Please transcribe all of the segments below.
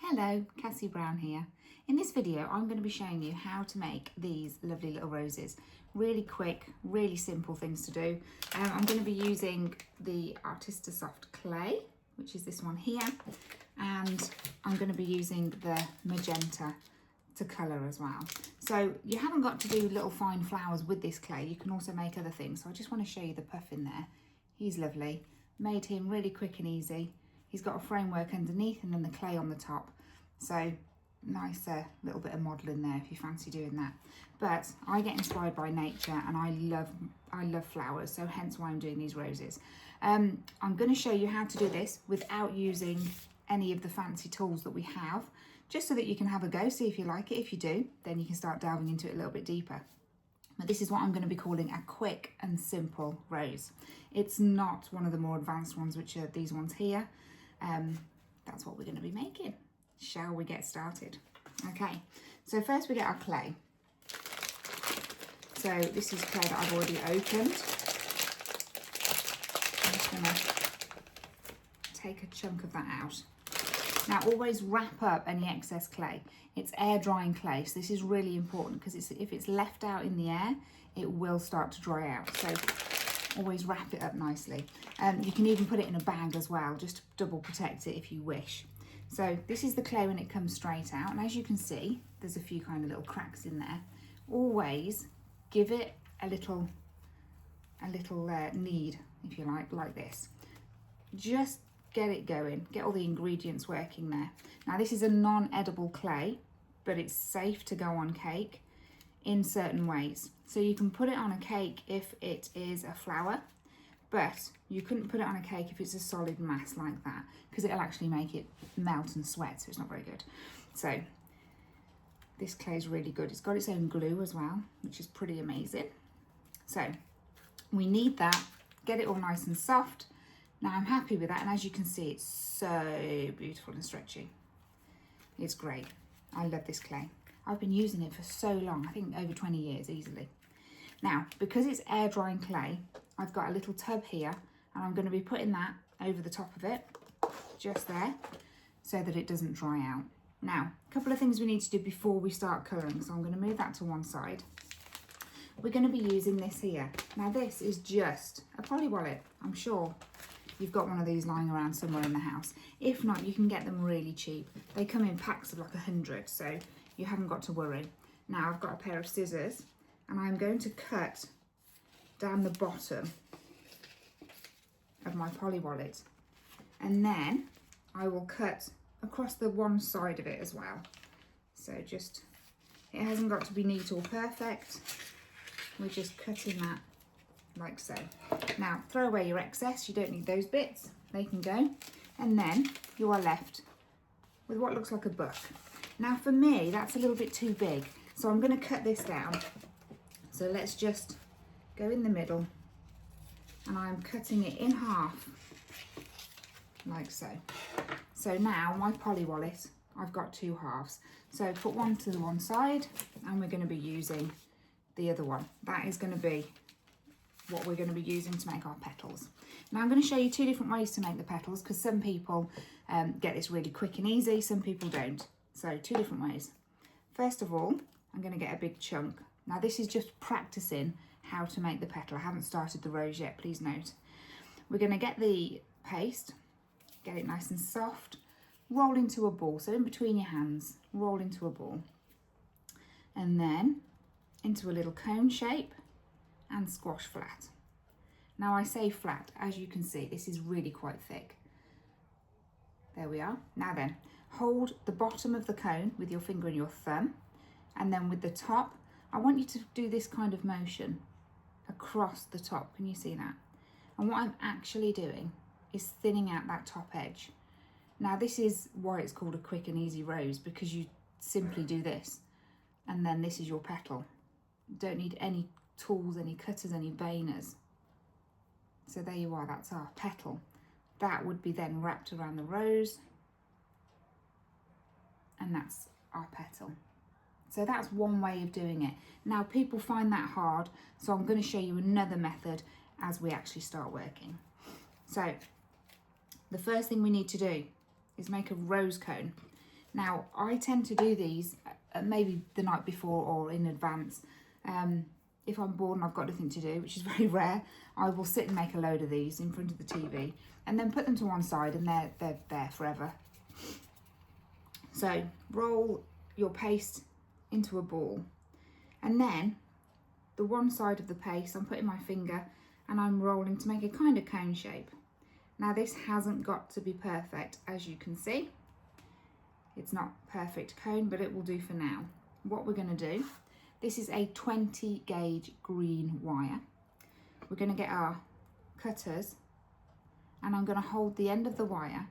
Hello, Cassie Brown here. In this video, I'm going to be showing you how to make these lovely little roses. Really quick, really simple things to do. I'm going to be using the ArtistaSoft clay, which is this one here, and I'm going to be using the magenta to colour as well. So you haven't got to do little fine flowers with this clay. You can also make other things. So I just want to show you the puff in there. He's lovely. Made him really quick and easy. He's got a framework underneath and then the clay on the top. So nice little bit of modelling there if you fancy doing that. But I get inspired by nature and I love flowers, so hence why I'm doing these roses. I'm going to show you how to do this without using any of the fancy tools that we have, just so that you can have a go, see if you like it. If you do, then you can start delving into it a little bit deeper. But this is what I'm going to be calling a quick and simple rose. It's not one of the more advanced ones, which are these ones here. That's what we're going to be making. Shall we get started? Okay, so first we get our clay. So this is clay that I've already opened. I'm just going to take a chunk of that out. Now always wrap up any excess clay. It's air drying clay, so this is really important because if it's left out in the air, it will start to dry out. So always wrap it up nicely. You can even put it in a bag as well, just to double protect it if you wish. So this is the clay when it comes straight out, and as you can see, there's a few kind of little cracks in there. Always give it a little knead, if you like this. Just get it going, get all the ingredients working there. Now this is a non-edible clay, but it's safe to go on cake in certain ways. So you can put it on a cake if it is a flower, but you couldn't put it on a cake if it's a solid mass like that, because it'll actually make it melt and sweat, so it's not very good. So this clay is really good. It's got its own glue as well, which is pretty amazing. So we need that, get it all nice and soft. Now I'm happy with that, and as you can see, it's so beautiful and stretchy. It's great. I love this clay. I've been using it for so long, I think over 20 years easily. Now, because it's air drying clay, I've got a little tub here, and I'm going to be putting that over the top of it, just there, so that it doesn't dry out. Now, a couple of things we need to do before we start colouring, so I'm going to move that to one side. We're going to be using this here. Now this is just a poly wallet. I'm sure you've got one of these lying around somewhere in the house. If not, you can get them really cheap. They come in packs of like 100, so you haven't got to worry. Now I've got a pair of scissors, and I'm going to cut down the bottom of my poly wallet, and then I will cut across the one side of it as well. So just, it hasn't got to be neat or perfect. We're just cutting that like so. Now throw away your excess, you don't need those bits, they can go. And then you are left with what looks like a book. Now for me, that's a little bit too big, so I'm going to cut this down. So let's just go in the middle, and I'm cutting it in half, like so. So now my poly wallet, I've got two halves. So put one to the one side, and we're going to be using the other one. That is going to be what we're going to be using to make our petals. Now I'm going to show you two different ways to make the petals, because some people get this really quick and easy, some people don't. So two different ways. First of all, I'm going to get a big chunk. Now this is just practicing how to make the petal. I haven't started the rose yet, please note. We're going to get the paste, get it nice and soft, roll into a ball. So in between your hands, roll into a ball. And then into a little cone shape and squash flat. Now I say flat, as you can see, this is really quite thick. There we are. Now then, hold the bottom of the cone with your finger and your thumb, and then with the top, I want you to do this kind of motion across the top. Can you see that? And what I'm actually doing is thinning out that top edge. Now this is why it's called a quick and easy rose, because you simply do this, and then this is your petal. You don't need any tools, any cutters, any veiners. So there you are, that's our petal. That would be then wrapped around the rose, and that's our petal. So that's one way of doing it. Now people find that hard, so I'm going to show you another method as we actually start working. So the first thing we need to do is make a rose cone. Now, I tend to do these maybe the night before or in advance. If I'm bored and I've got nothing to do, which is very rare, I will sit and make a load of these in front of the TV and then put them to one side, and they're there forever. So roll your paste into a ball, and then the one side of the paste, I'm putting my finger and I'm rolling to make a kind of cone shape. Now this hasn't got to be perfect, as you can see. It's not perfect cone, but it will do for now. What we're going to do, this is a 20 gauge green wire. We're going to get our cutters, and I'm going to hold the end of the wire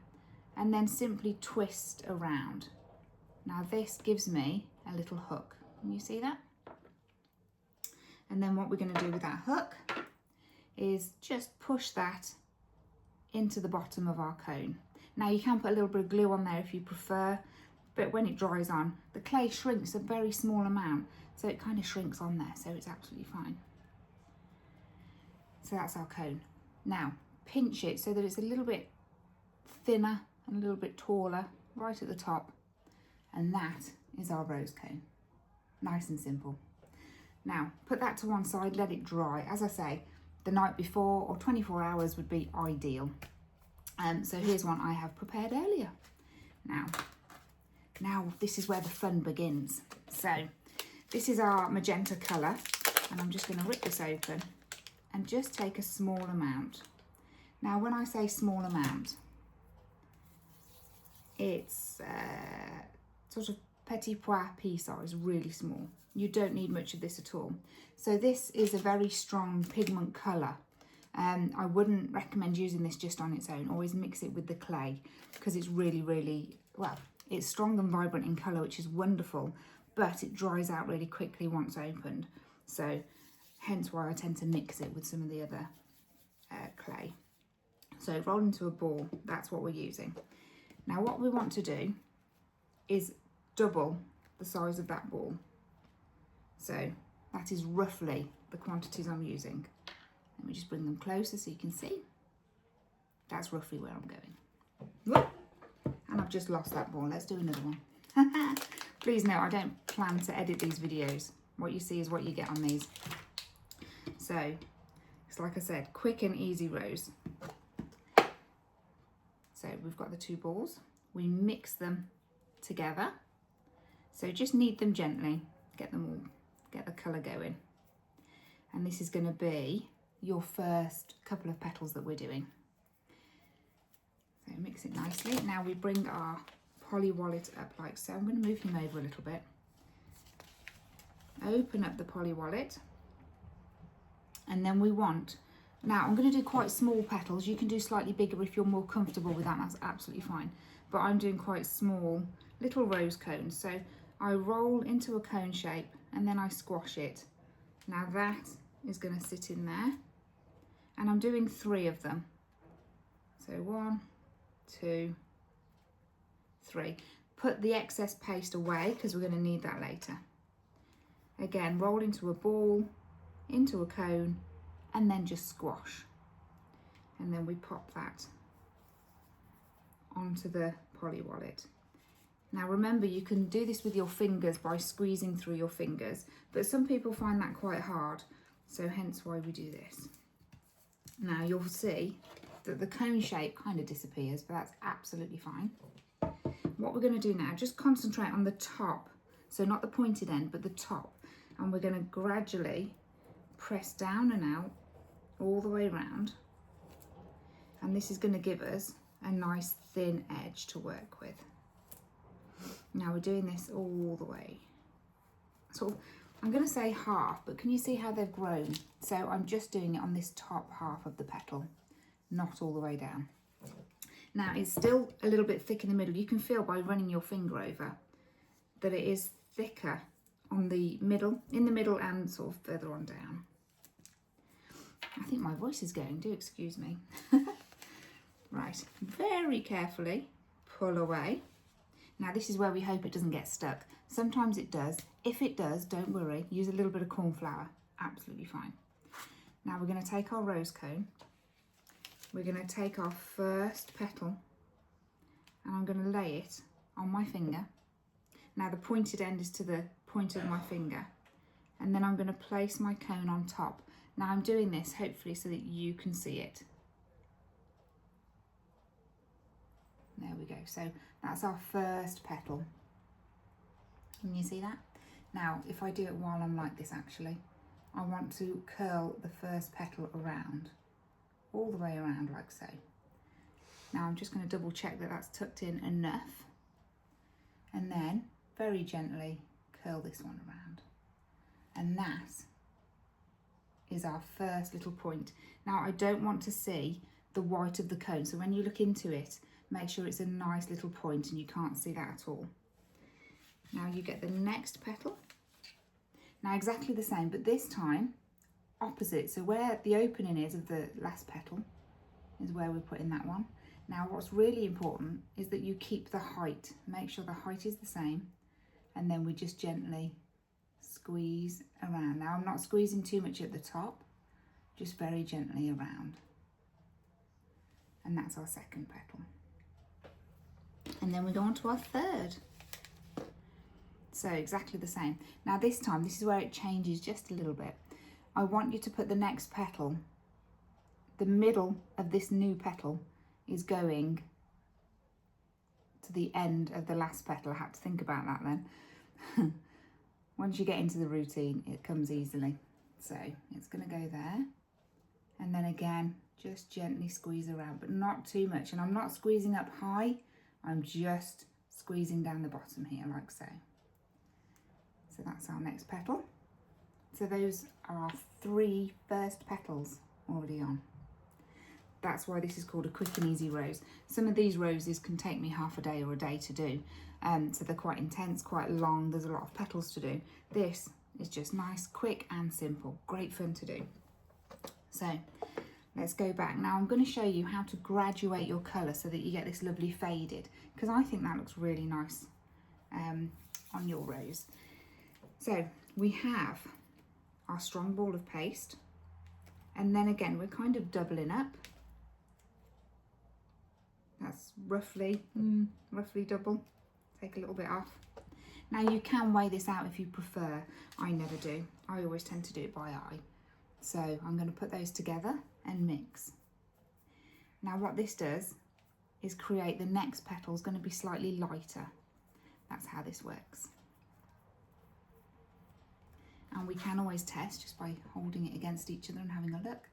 and then simply twist around. Now this gives me a little hook. Can you see that? And then what we're going to do with that hook is just push that into the bottom of our cone. Now you can put a little bit of glue on there if you prefer, but when it dries on, the clay shrinks a very small amount, so it kind of shrinks on there, so it's absolutely fine. So that's our cone. Now pinch it so that it's a little bit thinner and a little bit taller right at the top, and that is our rose cone. Nice and simple. Now put that to one side, let it dry. As I say, the night before or 24 hours would be ideal. So here's one I have prepared earlier. Now this is where the fun begins. So this is our magenta colour, and I'm just going to rip this open and just take a small amount. Now when I say small amount, it's sort of petit pois pea size, really small. You don't need much of this at all. So this is a very strong pigment colour. I wouldn't recommend using this just on its own. Always mix it with the clay, because it's really, well, it's strong and vibrant in colour, which is wonderful, but it dries out really quickly once opened. So hence why I tend to mix it with some of the other clay. So roll into a ball, that's what we're using. Now what we want to do is double the size of that ball. So that is roughly the quantities I'm using. Let me just bring them closer so you can see. That's roughly where I'm going. Whoop. And I've just lost that ball. Let's do another one. Please note, I don't plan to edit these videos. What you see is what you get on these. So it's like I said, quick and easy rose. So we've got the two balls. We mix them together. So just knead them gently, get them all, get the colour going. And this is going to be your first couple of petals that we're doing. So mix it nicely. Now we bring our poly wallet up like so. I'm going to move him over a little bit. Open up the poly wallet. And then we want, now I'm going to do quite small petals. You can do slightly bigger if you're more comfortable with that, that's absolutely fine. But I'm doing quite small little rose cones. So I roll into a cone shape and then I squash it. Now that is going to sit in there. And I'm doing 3 of them. So 1, 2, 3. Put the excess paste away because we're going to need that later. Again, roll into a ball, into a cone, and then just squash. And then we pop that onto the poly wallet. Now remember, you can do this with your fingers by squeezing through your fingers, but some people find that quite hard, so hence why we do this. Now you'll see that the cone shape kind of disappears, but that's absolutely fine. What we're going to do now, just concentrate on the top, so not the pointed end, but the top, and we're going to gradually press down and out all the way around, and this is going to give us a nice thin edge to work with. Now we're doing this all the way. So I'm going to say half, but can you see how they've grown? So I'm just doing it on this top half of the petal, not all the way down. Now it's still a little bit thick in the middle. You can feel by running your finger over that it is thicker on the middle, in the middle and sort of further on down. I think my voice is going, do excuse me. Right, very carefully pull away. Now this is where we hope it doesn't get stuck. Sometimes it does. If it does, don't worry, use a little bit of corn flour, absolutely fine. Now we're going to take our rose cone, we're going to take our first petal, and I'm going to lay it on my finger. Now the pointed end is to the point of my finger. And then I'm going to place my cone on top. Now I'm doing this hopefully so that you can see it. There we go. So that's our first petal. Can you see that? Now, if I do it while I'm like this, actually, I want to curl the first petal around, all the way around like so. Now I'm just going to double check that that's tucked in enough. And then very gently curl this one around. And that is our first little point. Now I don't want to see the white of the cone, so when you look into it, make sure it's a nice little point and you can't see that at all. Now you get the next petal. Now exactly the same, but this time opposite. So where the opening is of the last petal is where we're putting that one. Now what's really important is that you keep the height. Make sure the height is the same, and then we just gently squeeze around. Now I'm not squeezing too much at the top, just very gently around. And that's our second petal. And then we go on to our third. So exactly the same. Now this time, this is where it changes just a little bit. I want you to put the next petal, the middle of this new petal is going to the end of the last petal. I had to think about that then. Once you get into the routine, it comes easily. So it's going to go there. And then again, just gently squeeze around, but not too much. And I'm not squeezing up high. I'm just squeezing down the bottom here like so. So that's our next petal. So those are our 3 first petals already on. That's why this is called a quick and easy rose. Some of these roses can take me half a day or a day to do. So they're quite intense, quite long. There's a lot of petals to do. This is just nice, quick and simple. Great fun to do. So let's go back. Now I'm going to show you how to graduate your colour so that you get this lovely faded, because I think that looks really nice on your rose. So we have our strong ball of paste, and then again we're kind of doubling up. That's roughly double. Take a little bit off. Now you can weigh this out if you prefer. I never do. I always tend to do it by eye. So I'm going to put those together and mix. Now what this does is create the next petal is going to be slightly lighter. That's how this works. And we can always test just by holding it against each other and having a look.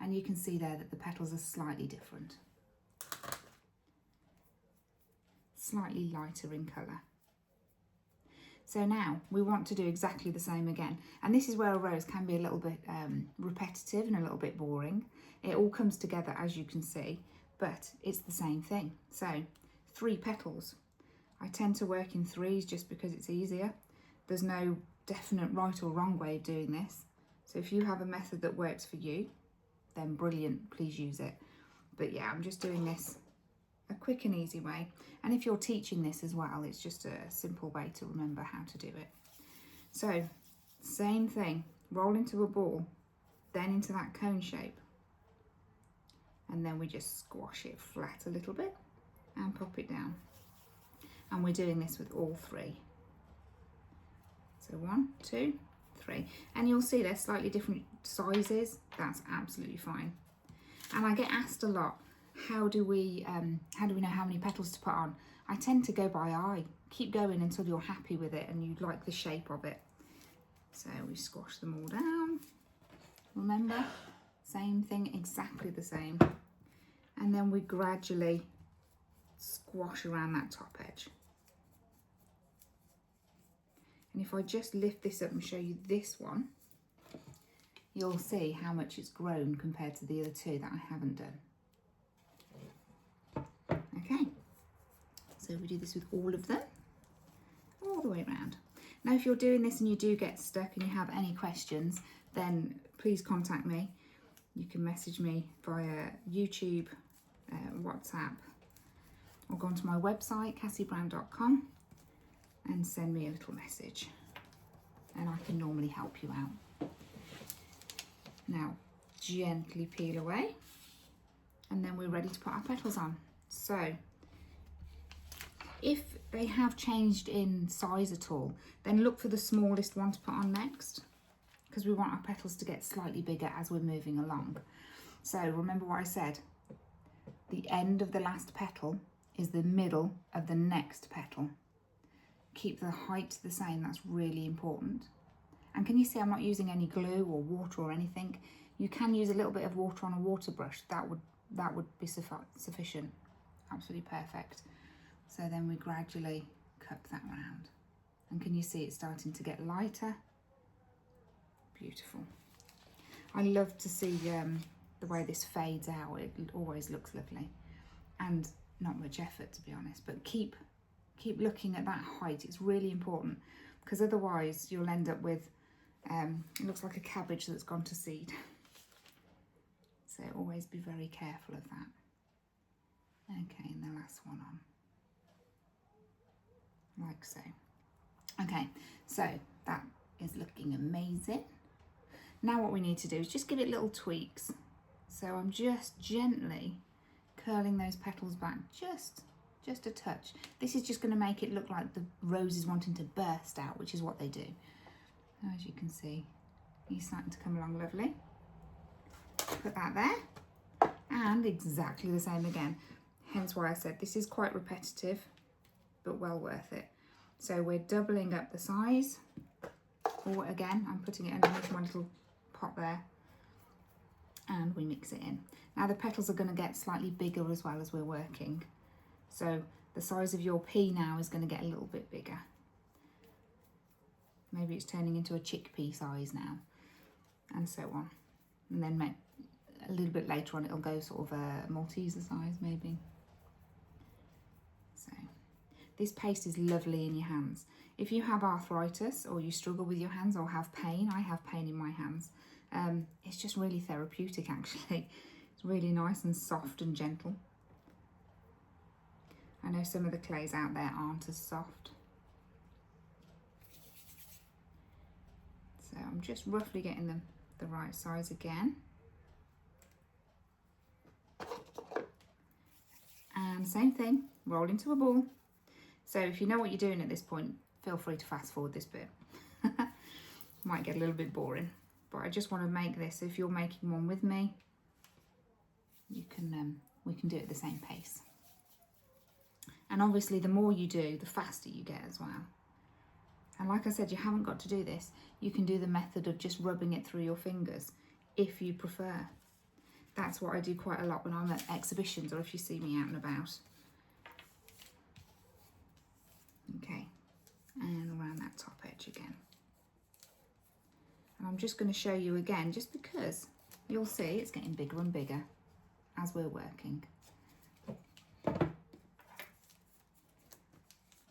And you can see there that the petals are slightly different. Slightly lighter in colour. So now we want to do exactly the same again. And this is where a rose can be a little bit repetitive and a little bit boring. It all comes together as you can see, but it's the same thing. So 3 petals. I tend to work in 3s just because it's easier. There's no definite right or wrong way of doing this. So if you have a method that works for you, then brilliant, please use it. But yeah, I'm just doing this a quick and easy way. And if you're teaching this as well, it's just a simple way to remember how to do it. So same thing, roll into a ball, then into that cone shape. And then we just squash it flat a little bit and pop it down. And we're doing this with all 3. So 1, 2, 3. And you'll see they're slightly different sizes. That's absolutely fine. And I get asked a lot, how do we know how many petals to put on? I tend to go by eye. Keep going until you're happy with it and you like the shape of it. So we squash them all down. Remember, same thing, exactly the same. And then we gradually squash around that top edge. And if I just lift this up and show you this one, you'll see how much it's grown compared to the other 2 that I haven't done. Okay, so we do this with all of them, all the way around. Now if you're doing this and you do get stuck and you have any questions, then please contact me. You can message me via YouTube, WhatsApp, or go onto my website, cassiebrown.com, and send me a little message, and I can normally help you out. Now gently peel away, and then we're ready to put our petals on. So If they have changed in size at all, then look for the smallest one to put on next, because we want our petals to get slightly bigger as we're moving along. So remember what I said, the end of the last petal is the middle of the next petal. Keep the height the same, that's really important. And can you see I'm not using any glue or water or anything? You can use a little bit of water on a water brush, that would be sufficient, absolutely perfect. So then we gradually cup that round. And can you see it's starting to get lighter? Beautiful. I love to see the way this fades out, it always looks lovely. And not much effort, to be honest, but keep looking at that height, it's really important, because otherwise you'll end up with, it looks like a cabbage that's gone to seed. So always be very careful of that. Okay, and the last one on. Like so. Okay, so that is looking amazing. Now what we need to do is just give it little tweaks. So I'm just gently curling those petals back, just a touch. This is just going to make it look like the rose is wanting to burst out, which is what they do. As you can see, he's starting to come along lovely. Put that there, and exactly the same again. Hence why I said this is quite repetitive, but well worth it. So we're doubling up the size, or again, I'm putting it underneath my little pot there, and we mix it in. Now the petals are going to get slightly bigger as well as we're working. So the size of your pea now is going to get a little bit bigger. Maybe it's turning into a chickpea size now, and so on. And then a little bit later on it'll go sort of a Malteser size maybe. So this paste is lovely in your hands. If you have arthritis or you struggle with your hands or have pain, I have pain in my hands, it's just really therapeutic actually. It's really nice and soft and gentle. I know some of the clays out there aren't as soft. So I'm just roughly getting them the right size again. And same thing, roll into a ball. So if you know what you're doing at this point, feel free to fast forward this bit. Might get a little bit boring, but I just want to make this. If you're making one with me, you can we can do it at the same pace. And obviously the more you do, the faster you get as well. And like I said, you haven't got to do this. You can do the method of just rubbing it through your fingers if you prefer. That's what I do quite a lot when I'm at exhibitions or if you see me out and about. Okay, and around that top edge again. And I'm just going to show you again, just because you'll see it's getting bigger and bigger as we're working.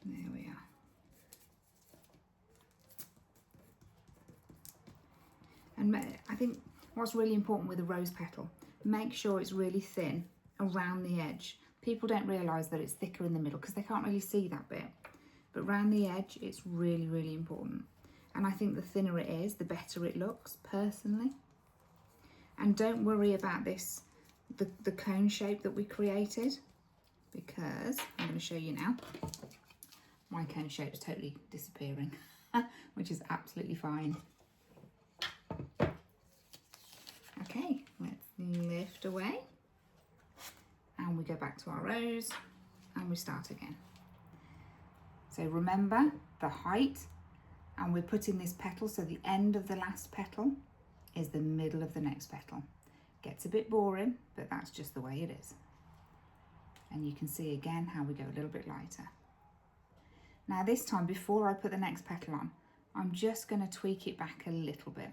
There we are. And I think what's really important with a rose petal, make sure it's really thin around the edge. People don't realise that it's thicker in the middle because they can't really see that bit. But around the edge, it's really, really important. And I think the thinner it is, the better it looks, personally. And don't worry about this, the cone shape that we created, because I'm going to show you now. My cone shape's totally disappearing, which is absolutely fine. Okay, let's lift away. And we go back to our rose, and we start again. So remember the height, and we're putting this petal, so the end of the last petal is the middle of the next petal. Gets a bit boring, but that's just the way it is. And you can see again how we go a little bit lighter. Now this time, before I put the next petal on, I'm just going to tweak it back a little bit.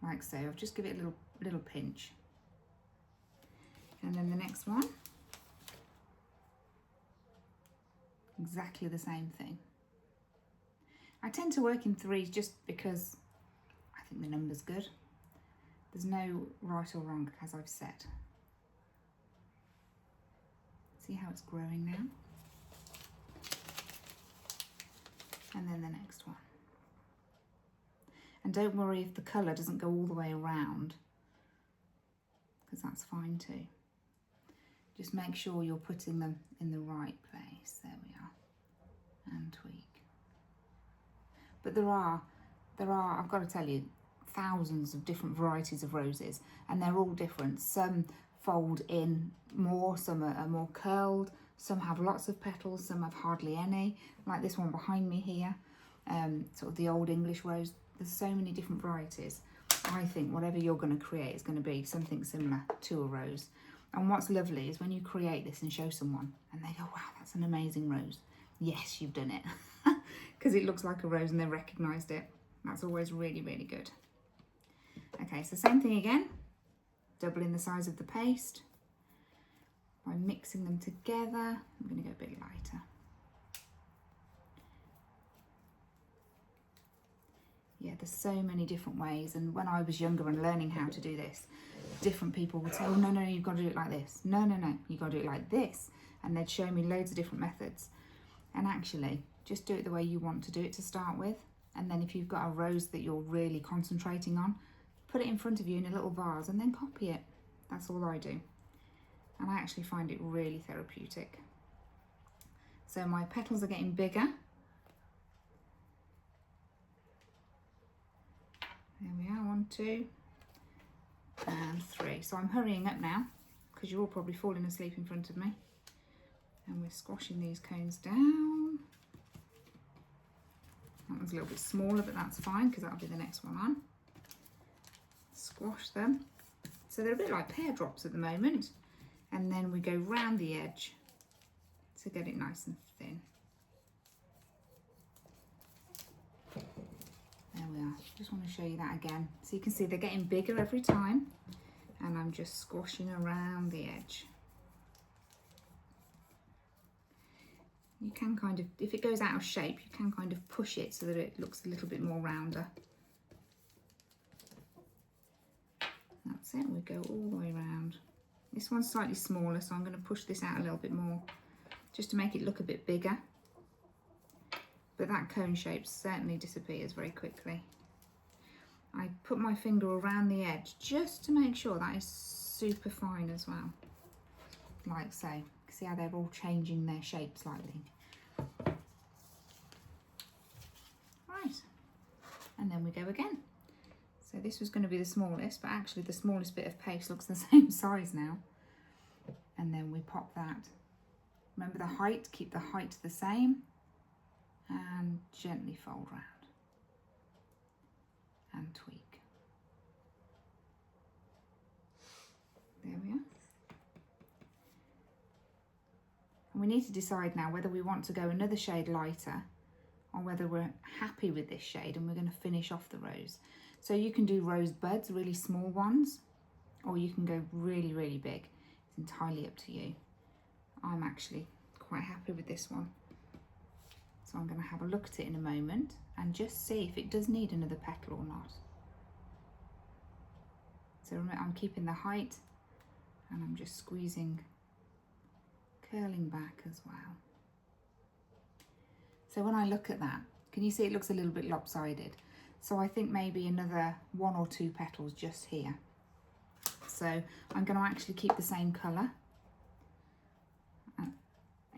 Like so, I'll just give it a little pinch. And then the next one, exactly the same thing. I tend to work in threes just because I think the number's good. There's no right or wrong, as I've said. See how it's growing now? And then the next one. And don't worry if the colour doesn't go all the way around, because that's fine too. Just make sure you're putting them in the right place. nice. There we are. And tweak. But there are, I've got to tell you, thousands of different varieties of roses, and they're all different. Some fold in more, some are more curled, some have lots of petals, some have hardly any, like this one behind me here, sort of the old English rose. There's so many different varieties. I think whatever you're going to create is going to be something similar to a rose. And what's lovely is when you create this and show someone and they go, wow, that's an amazing rose. Yes, you've done it. Because it looks like a rose and they recognised it. That's always really, really good. Okay, so same thing again. Doubling the size of the paste. By mixing them together, I'm going to go a bit lighter. Yeah, there's so many different ways, and when I was younger and learning how to do this, different people would say, oh no, no, you've got to do it like this. No, no, no, you've got to do it like this. And they'd show me loads of different methods. And actually, just do it the way you want to do it to start with. And then if you've got a rose that you're really concentrating on, put it in front of you in a little vase and then copy it. That's all I do. And I actually find it really therapeutic. So my petals are getting bigger. There we are, 1, 2, and 3. So I'm hurrying up now because you're all probably falling asleep in front of me. And we're squashing these cones down. That one's a little bit smaller, but that's fine because that'll be the next one on. Squash them. So they're a bit like pear drops at the moment. And then we go round the edge to get it nice and thin. There we are. Just want to show you that again. So you can see they're getting bigger every time, and I'm just squashing around the edge. You can kind of, if it goes out of shape, you can kind of push it so that it looks a little bit more rounder. That's it, we go all the way around. This one's slightly smaller, so I'm going to push this out a little bit more, just to make it look a bit bigger. But that cone shape certainly disappears very quickly. I put my finger around the edge just to make sure that is super fine as well. Like so. See how they're all changing their shape slightly. Right. And then we go again. So this was going to be the smallest, but actually the smallest bit of paste looks the same size now. And then we pop that. Remember the height, keep the height the same. And gently fold round and tweak. There we are. And we need to decide now whether we want to go another shade lighter or whether we're happy with this shade and we're going to finish off the rose. So you can do rose buds, really small ones, or you can go really, really big. It's entirely up to you. I'm actually quite happy with this one. So I'm going to have a look at it in a moment and just see if it does need another petal or not. So remember, I'm keeping the height and I'm just squeezing, curling back as well. So when I look at that, can you see it looks a little bit lopsided? So I think maybe another 1 or 2 petals just here. So I'm going to actually keep the same colour.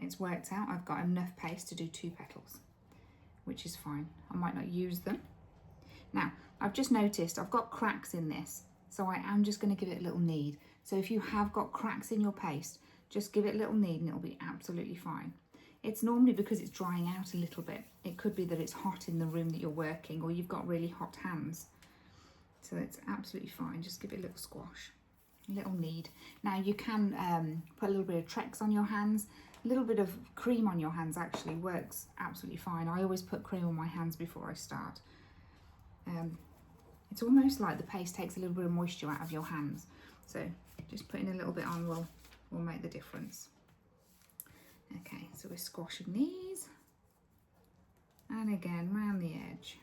It's worked out, I've got enough paste to do 2 petals, which is fine. I might not use them. Now, I've just noticed I've got cracks in this, so I am just going to give it a little knead. So if you have got cracks in your paste, just give it a little knead and it'll be absolutely fine. It's normally because it's drying out a little bit. It could be that it's hot in the room that you're working, or you've got really hot hands. So it's absolutely fine, just give it a little squash, a little knead. Now you can put a little bit of Trex on your hands. A little bit of cream on your hands actually works absolutely fine. I always put cream on my hands before I start. It's almost like the paste takes a little bit of moisture out of your hands. So just putting a little bit on will make the difference. Okay, so we're squashing these. And again, round the edge.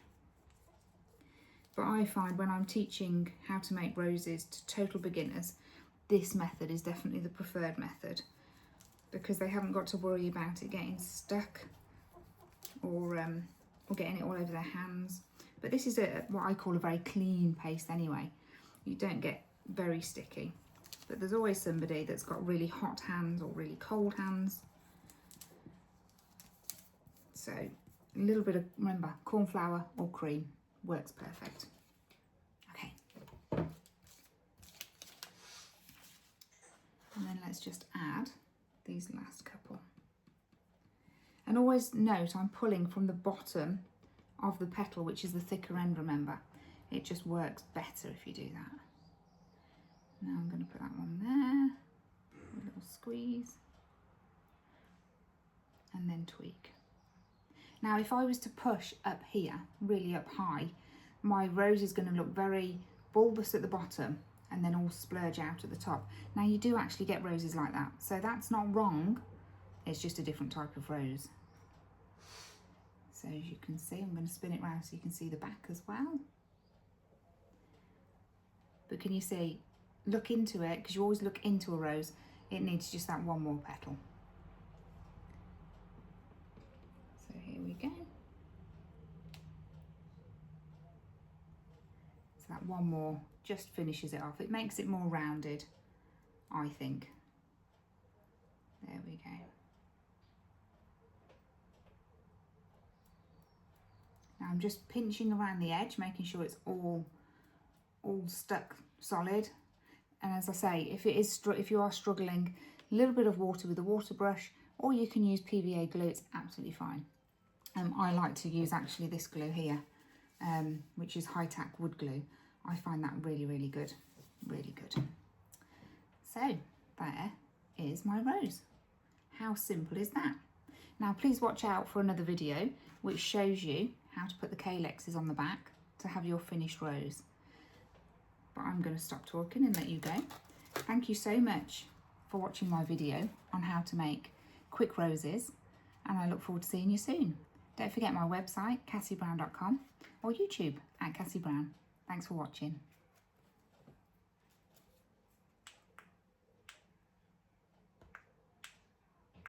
But I find when I'm teaching how to make roses to total beginners, this method is definitely the preferred method, because they haven't got to worry about it getting stuck or getting it all over their hands. But this is what I call a very clean paste anyway. You don't get very sticky. But there's always somebody that's got really hot hands or really cold hands. So a little bit of, remember, corn flour or cream works perfect. Okay. And then let's just add these last couple. And always note I'm pulling from the bottom of the petal, which is the thicker end, remember. It just works better if you do that. Now I'm going to put that one there, a little squeeze, and then tweak. Now if I was to push up here, really up high, my rose is going to look very bulbous at the bottom and then all splurge out at the top. Now you do actually get roses like that, so that's not wrong, it's just a different type of rose. So as you can see, I'm going to spin it round so you can see the back as well. But can you see, look into it, because you always look into a rose, it needs just that one more petal. So here we go. So that one more just finishes it off. It makes it more rounded, I think. There we go. Now I'm just pinching around the edge, making sure it's all stuck solid. And as I say, if you are struggling, a little bit of water with a water brush, or you can use PVA glue, it's absolutely fine. I like to use actually this glue here, which is high-tack wood glue. I find that really, really good, really good. So there is my rose. How simple is that? Now please watch out for another video which shows you how to put the calexes on the back to have your finished rose. But I'm going to stop talking and let you go. Thank you so much for watching my video on how to make quick roses, and I look forward to seeing you soon. Don't forget my website, cassiebrown.com, or YouTube at Cassie Brown. Thanks for watching.